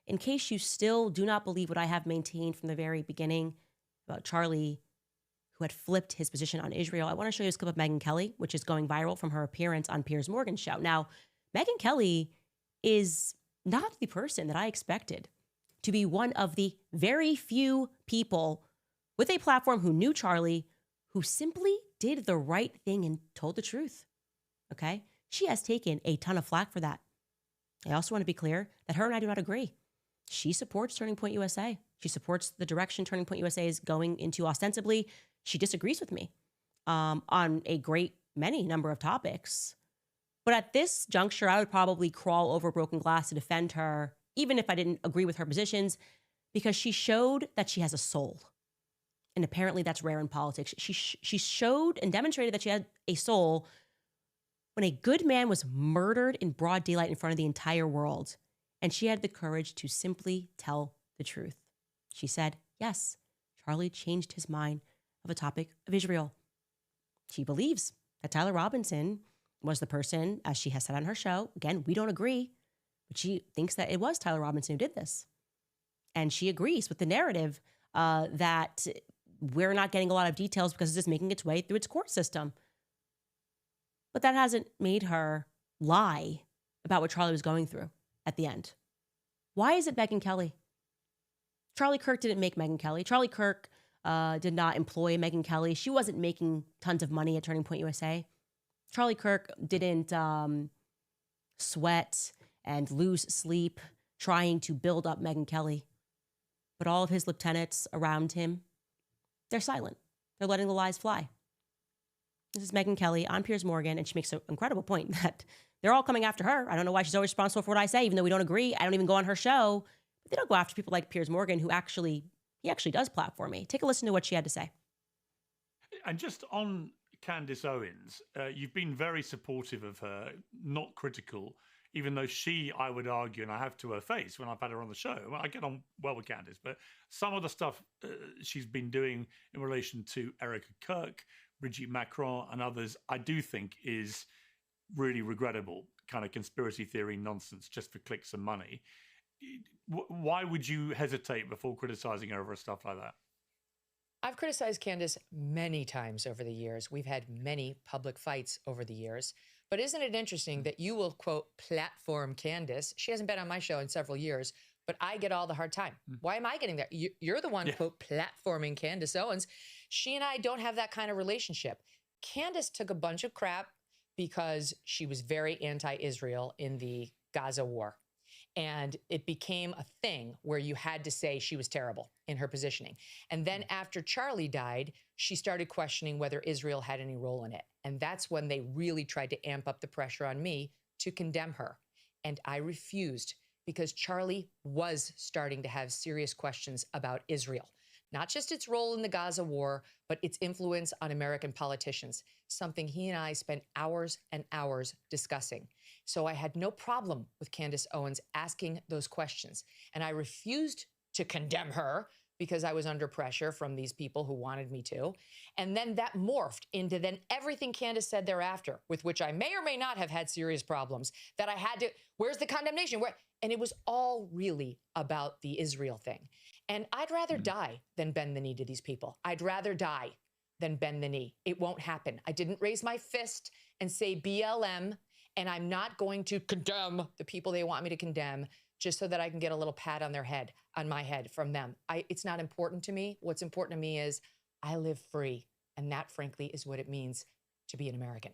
in case you still do not believe what I have maintained from the very beginning about Charlie, who had flipped his position on Israel, I want to show you this clip of Megyn Kelly, which is going viral from her appearance on Piers Morgan's show. Now, Megyn Kelly is not the person that I expected to be one of the very few people with a platform who knew Charlie, who simply did the right thing and told the truth. Okay? She has taken a ton of flack for that. I also want to be clear that her and I do not agree. She supports Turning Point USA. She supports the direction Turning Point USA is going into ostensibly. She disagrees with me on a great many number of topics. But at this juncture, I would probably crawl over broken glass to defend her, even if I didn't agree with her positions, because she showed that she has a soul. And apparently that's rare in politics. She showed and demonstrated that she had a soul when a good man was murdered in broad daylight in front of the entire world. And she had the courage to simply tell the truth. She said, yes, Charlie changed his mind of a topic of Israel. She believes that Tyler Robinson was the person, as she has said on her show. Again, we don't agree, but she thinks that it was Tyler Robinson who did this. And she agrees with the narrative that we're not getting a lot of details because it's just making its way through its court system. But that hasn't made her lie about what Charlie was going through at the end. Why is it Megyn Kelly? Charlie Kirk didn't make Megyn Kelly. Charlie Kirk did not employ Megyn Kelly. She wasn't making tons of money at Turning Point USA. Charlie Kirk didn't sweat and lose sleep trying to build up Megyn Kelly. But all of his lieutenants around him, they're silent. They're letting the lies fly. This is Megyn Kelly on Piers Morgan, and she makes an incredible point that they're all coming after her. I don't know why she's always responsible for what I say, even though we don't agree. I don't even go on her show. But they don't go after people like Piers Morgan, who actually does platform me. Take a listen to what she had to say. And just on Candace Owens, you've been very supportive of her, not critical, even though she, I would argue, and I have to her face when I've had her on the show, I get on well with Candace, but some of the stuff she's been doing in relation to Erica Kirk, Brigitte Macron, and others, I do think is really regrettable, kind of conspiracy theory nonsense just for clicks and money. Why would you hesitate before criticizing her over stuff like that? I've criticized Candace many times over the years. We've had many public fights over the years. But isn't it interesting that you will, quote, platform Candace? She hasn't been on my show in several years, but I get all the hard time. Why am I getting that? You're the one, quote, platforming Candace Owens. She and I don't have that kind of relationship. Candace took a bunch of crap because she was very anti-Israel in the Gaza war. And it became a thing where you had to say she was terrible in her positioning. And then after Charlie died, she started questioning whether Israel had any role in it. And that's when they really tried to amp up the pressure on me to condemn her. And I refused because Charlie was starting to have serious questions about Israel. Not just its role in the Gaza war, but its influence on American politicians, something he and I spent hours and hours discussing. So I had no problem with Candace Owens asking those questions. And I refused to condemn her because I was under pressure from these people who wanted me to. And then that morphed into then everything Candace said thereafter, with which I may or may not have had serious problems, that I had to, where's the condemnation? And it was all really about the Israel thing. And I'd rather die than bend the knee to these people. I'd rather die than bend the knee. It won't happen. I didn't raise my fist and say BLM, and I'm not going to condemn the people they want me to condemn just so that I can get a little pat on their head, on my head from them. It's not important to me. What's important to me is I live free. And that, frankly, is what it means to be an American.